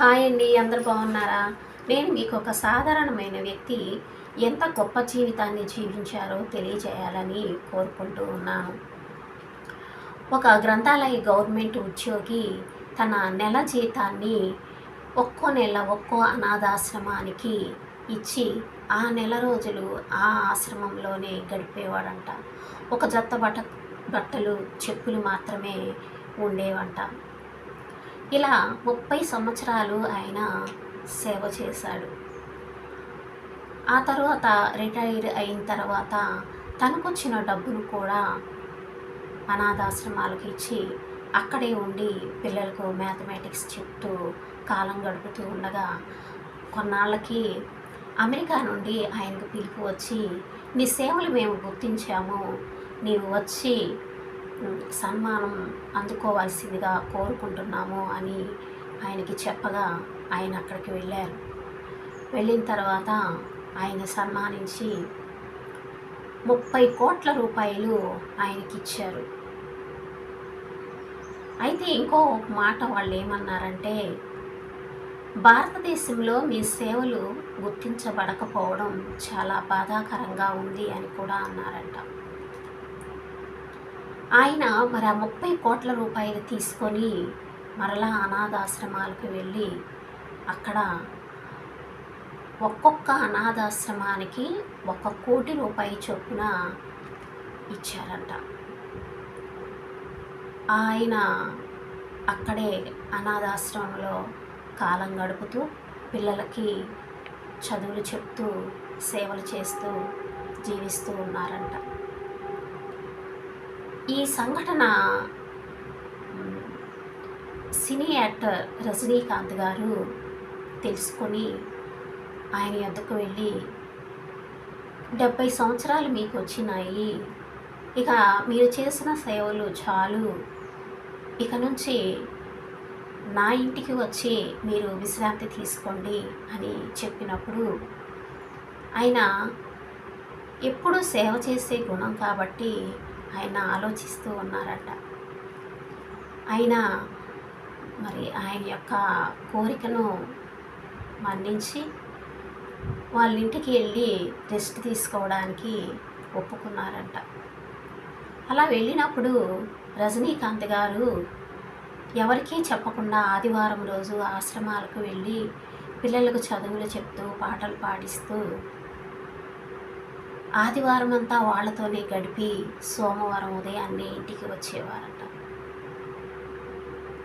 Hi అండి, అందరు బాగున్నారా? నేను మీకు ఒక సాధారణమైన వ్యక్తి ఎంత గొప్ప జీవితాన్ని జీవించారో తెలియజేయాలని కోరుకుంటూ ఉన్నాను. ఒక గ్రంథాలయ గవర్నమెంట్ ఉద్యోగి తన నెల జీతాన్ని ఒక్కో నెల ఒక్కో అనాథాశ్రమానికి ఇచ్చి ఆ నెల రోజులు ఆ ఆశ్రమంలోనే గడిపేవాడంట. ఒక జత బట్టలు చెప్పులు మాత్రమే ఉండేవంట. ఇలా 30 సంవత్సరాలు ఆయన సేవ చేశాడు. ఆ తర్వాత రిటైర్ అయిన తర్వాత తనకొచ్చిన డబ్బును కూడా అనాథాశ్రమాలకు ఇచ్చి అక్కడే ఉండి పిల్లలకు మ్యాథమెటిక్స్ చెప్తూ కాలం గడుపుతూ ఉండగా కొన్నాళ్ళకి అమెరికా నుండి ఆయనకు పిలుపు వచ్చి, నీ సేవలు మేము గుర్తించాము, నీవు వచ్చి సన్మానం అందుకోవాల్సిందిగా కోరుకుంటున్నాము అని ఆయనకి చెప్పగా ఆయన అక్కడికి వెళ్ళారు. వెళ్ళిన తర్వాత ఆయన సన్మానించి 30 కోట్ల రూపాయలు ఆయనకి ఇచ్చారు. అయితే ఇంకో మాట వాళ్ళు ఏమన్నారంటే, భారతదేశంలో మీ సేవలు గుర్తించబడకపోవడం చాలా బాధాకరంగా ఉంది అని కూడా అన్నారంట. ఆయన మరి ఆ 30 కోట్ల రూపాయలు తీసుకొని మరలా అనాథాశ్రమాలకు వెళ్ళి అక్కడ ఒక్కొక్క అనాథాశ్రమానికి 1 కోటి రూపాయల చొప్పున ఇచ్చారంట. ఆయన అక్కడే అనాథాశ్రమంలో కాలం గడుపుతూ పిల్లలకి చదువులు చెప్తూ సేవలు చేస్తూ జీవిస్తూ ఉన్నారంట. ఈ సంఘటన సినీ యాక్టర్ రజనీకాంత్ గారు తెలుసుకొని ఆయన వద్దకు వెళ్ళి, 70 సంవత్సరాలు మీకు వచ్చినాయి, ఇక మీరు చేసిన సేవలు చాలు, ఇక నుంచి నా ఇంటికి వచ్చి మీరు విశ్రాంతి తీసుకోండి అని చెప్పినప్పుడు ఆయన ఎప్పుడూ సేవ చేసే గుణం కాబట్టి ఆయన ఆలోచిస్తూ ఉన్నారట. ఆయన యొక్క కోరికను మన్నించి వాళ్ళ ఇంటికి వెళ్ళి రెస్ట్ తీసుకోవడానికి ఒప్పుకున్నారంట. అలా వెళ్ళినప్పుడు రజనీకాంత్ గారు ఎవరికీ చెప్పకుండా ఆదివారం రోజు ఆశ్రమాలకు వెళ్ళి పిల్లలకు చదువులు చెప్తూ పాటలు పాడిస్తూ ఆదివారం అంతా వాళ్ళతోనే గడిపి సోమవారం ఉదయాన్నే ఇంటికి వచ్చేవారట.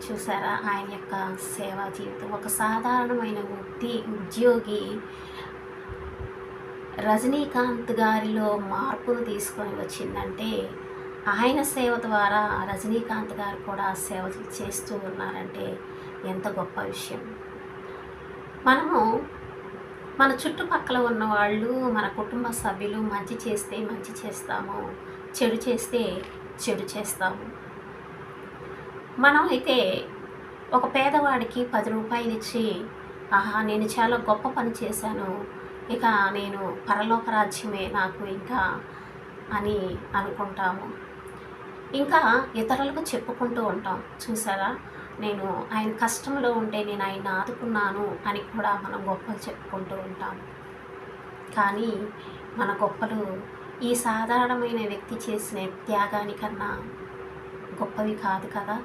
చూసారా ఆయన యొక్క సేవా జీవితం. ఒక సాధారణమైన ఉద్యోగి రజనీకాంత్ గారిలో మార్పును తీసుకొని వచ్చిందంటే ఆయన సేవ ద్వారా రజనీకాంత్ గారు కూడా సేవ చేస్తూ ఉన్నారంటే ఎంత గొప్ప విషయం. మనము మన చుట్టుపక్కల ఉన్నవాళ్ళు, మన కుటుంబ సభ్యులు మంచి చేస్తే మంచి చేస్తాము, చెడు చేస్తే చెడు చేస్తాము. మనం అయితే ఒక పేదవాడికి 10 రూపాయలు ఇచ్చి, ఆహా నేను చాలా గొప్ప పని చేశాను, ఇక నేను పరలోక రాజ్యమే నాకు ఇంకా అని అనుకుంటాము. ఇంకా ఇతరులకు చెప్పుకుంటూ ఉంటాం, చూసారా నేను ఆయన కష్టంలో ఉంటే నేను ఆయన ఆదుకున్నాను అని కూడా మనం గొప్పలు చెప్పుకుంటూ ఉంటాం. కానీ మన గొప్పలు ఈ సాధారణమైన వ్యక్తి చేసిన త్యాగానికన్నా గొప్పవి కాదు కదా.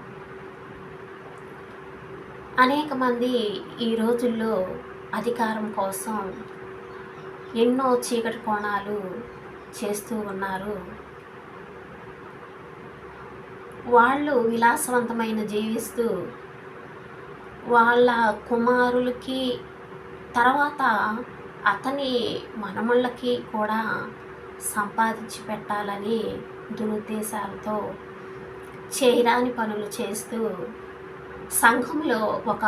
అనేక మంది ఈ రోజుల్లో అధికారం కోసం ఎన్నో చీకటి కోణాలు చేస్తూ ఉన్నారు. వాళ్ళు విలాసవంతమైన జీవిస్తూ వాళ్ళ కుమారులకి తర్వాత అతని మనమళ్ళకి కూడా సంపాదించి పెట్టాలని దురుద్దేశాలతో చేయరాని పనులు చేస్తూ సంఘంలో ఒక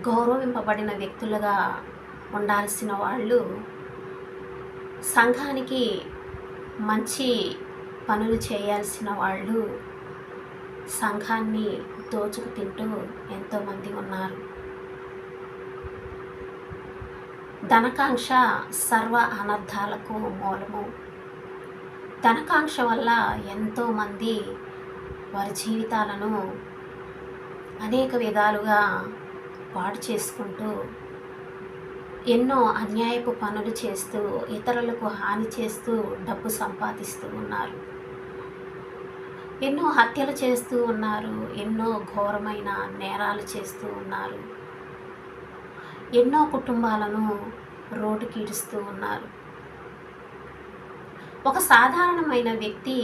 గౌరవింపబడిన వ్యక్తులుగా ఉండాల్సిన వాళ్ళు సంఘానికి మంచి పనులు చేయాల్సిన వాళ్ళు సంఘాన్ని దోచుకు తింటూ ఎంతోమంది ఉన్నారు. ధనకాంక్ష సర్వ అనర్థాలకు మూలము. ధనకాంక్ష వల్ల ఎంతోమంది వారి జీవితాలను అనేక విధాలుగా పాడు చేసుకుంటూ ఎన్నో అన్యాయపు పనులు చేస్తూ ఇతరులకు హాని చేస్తూ డబ్బు సంపాదిస్తూ ఉన్నారు. ఎన్నో హత్యలు చేస్తూ ఉన్నారు. ఎన్నో ఘోరమైన నేరాలు చేస్తూ ఉన్నారు. ఎన్నో కుటుంబాలను రోడ్డుకి ఈడుస్తూ ఉన్నారు. ఒక సాధారణమైన వ్యక్తి,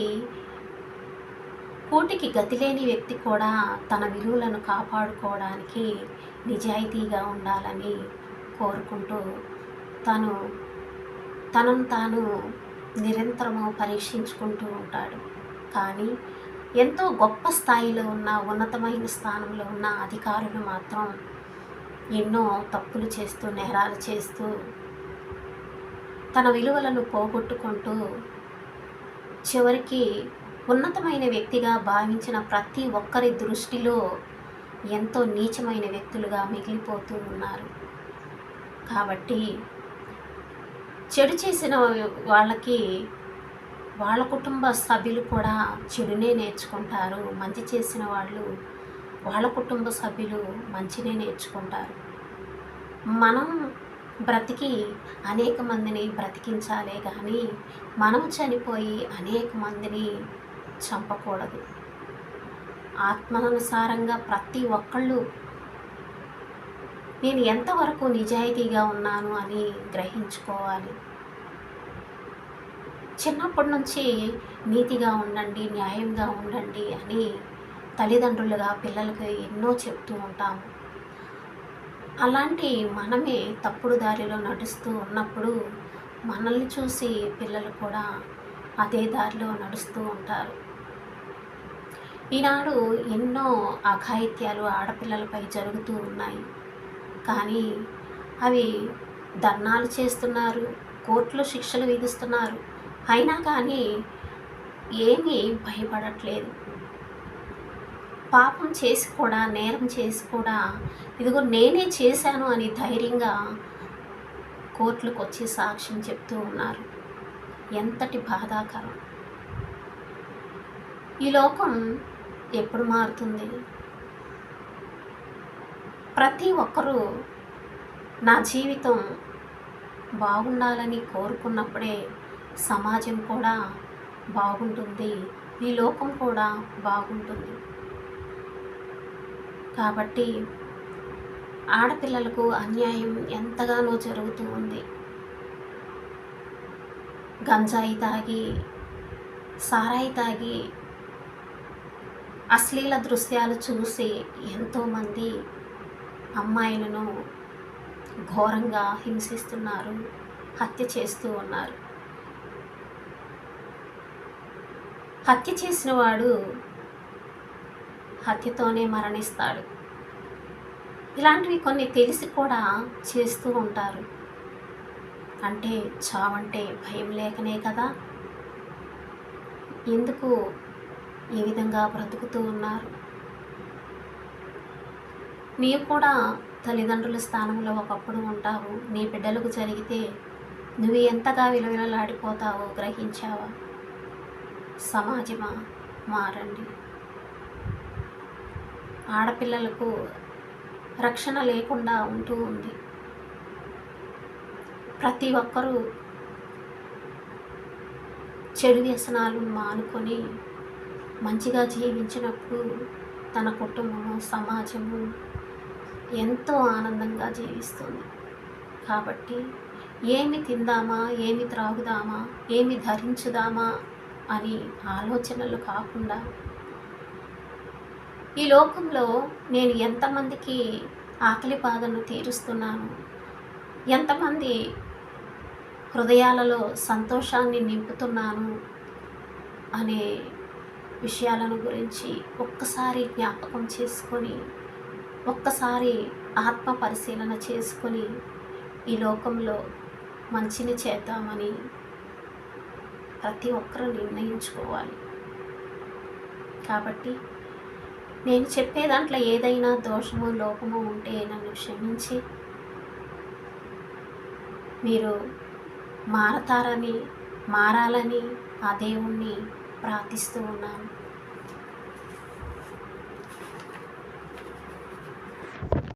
కూటికి గతిలేని వ్యక్తి కూడా తన విలువలను కాపాడుకోవడానికి నిజాయితీగా ఉండాలని కోరుకుంటూ తనను తాను నిరంతరము పరీక్షించుకుంటూ ఉంటాడు. కానీ ఎంతో గొప్ప స్థాయిలో ఉన్న, ఉన్నతమైన స్థానంలో ఉన్న అధికారులు మాత్రం ఎన్నో తప్పులు చేస్తూ, నేరాలు చేస్తూ, తన విలువలను పోగొట్టుకుంటూ చివరికి ఉన్నతమైన వ్యక్తిగా భావించిన ప్రతి ఒక్కరి దృష్టిలో ఎంతో నీచమైన వ్యక్తులుగా మిగిలిపోతూ ఉన్నారు. కాబట్టి చెడు చేసిన వాళ్ళకి వాళ్ళ కుటుంబ సభ్యులు కూడా చెడునే నేర్చుకుంటారు. మంచి చేసిన వాళ్ళు వాళ్ళ కుటుంబ సభ్యులు మంచినే నేర్చుకుంటారు. మనం బ్రతికి అనేక మందిని బ్రతికించాలే కానీ మనం చనిపోయి అనేక మందిని చంపకూడదు. ఆత్మానుసారంగా ప్రతి ఒక్కళ్ళు నేను ఎంతవరకు నిజాయితీగా ఉన్నాను అని గ్రహించుకోవాలి. చిన్నప్పటి నుంచి నీతిగా ఉండండి, న్యాయంగా ఉండండి అని తల్లిదండ్రులుగా పిల్లలకి ఎన్నో చెప్తూ ఉంటాము. అలాంటి మనమే తప్పుడు దారిలో నడుస్తూ ఉన్నప్పుడు మనల్ని చూసి పిల్లలు కూడా అదే దారిలో నడుస్తూ ఉంటారు. ఈనాడు ఎన్నో అఘాయిత్యాలు ఆడపిల్లలపై జరుగుతూ ఉన్నాయి. కానీ అవి ధర్నాలు చేస్తున్నారు, కోర్టులో శిక్షలు విధిస్తున్నారు. అయినా కానీ ఏమీ భయపడట్లేదు. పాపం చేసి కూడా, నేరం చేసి కూడా ఇదిగో నేనే చేశాను అని ధైర్యంగా కోర్టులకు వచ్చి సాక్ష్యం చెప్తూ ఉన్నారు. ఎంతటి బాధాకరం! ఈ లోకం ఎప్పుడు మారుతుంది? ప్రతి ఒక్కరూ నా జీవితం బాగుండాలని కోరుకున్నప్పుడే సమాజం కూడా బాగుంటుంది, ఈ లోకం కూడా బాగుంటుంది. కాబట్టి ఆడపిల్లలకు అన్యాయం ఎంతగానో జరుగుతూ ఉంది. గంజాయి తాగి, సారాయి తాగి, అశ్లీల దృశ్యాలు చూసి ఎంతోమంది అమ్మాయిలను ఘోరంగా హింసిస్తున్నారు, హత్య చేస్తూ ఉన్నారు. హత్య చేసిన వాడు హత్యతోనే మరణిస్తాడు. ఇలాంటివి కొన్ని తెలిసి కూడా చేస్తూ ఉంటారు. అంటే చావంటే భయం లేకనే కదా? ఎందుకు ఈ విధంగా బ్రతుకుతూ ఉన్నారు? నీవు కూడా తల్లిదండ్రుల స్థానంలో ఒకప్పుడు ఉంటావు. నీ బిడ్డలకు జరిగితే నువ్వు ఎంతగా విలవిలలాడిపోతావో గ్రహించావా? సమాజమా, మారండి. ఆడపిల్లలకు రక్షణ లేకుండా ఉంటూ ఉంది. ప్రతి ఒక్కరూ చెడు వ్యసనాలు మానుకొని మంచిగా జీవించినప్పుడు తన కుటుంబము, సమాజము ఎంతో ఆనందంగా జీవిస్తుంది. కాబట్టి ఏమి తిందామా, ఏమి త్రాగుదామా, ఏమి ధరించుదామా అని ఆలోచనలు కాకుండా ఈ లోకంలో నేను ఎంతమందికి ఆకలి బాధను తీరుస్తున్నాను, ఎంతమంది హృదయాలలో సంతోషాన్ని నింపుతున్నాను అనే విషయాలను గురించి ఒక్కసారి జ్ఞాపకం చేసుకొని, ఒక్కసారి ఆత్మ పరిశీలన చేసుకొని ఈ లోకంలో మంచిని చేద్దామని ప్రతి ఒక్కరూ నిర్ణయించుకోవాలి. కాబట్టి నేను చెప్పే దాంట్లో ఏదైనా దోషము, లోపము ఉంటే నన్ను క్షమించి మీరు మారాలని ఆ దేవుణ్ణి ప్రార్థిస్తూ ఉన్నాను.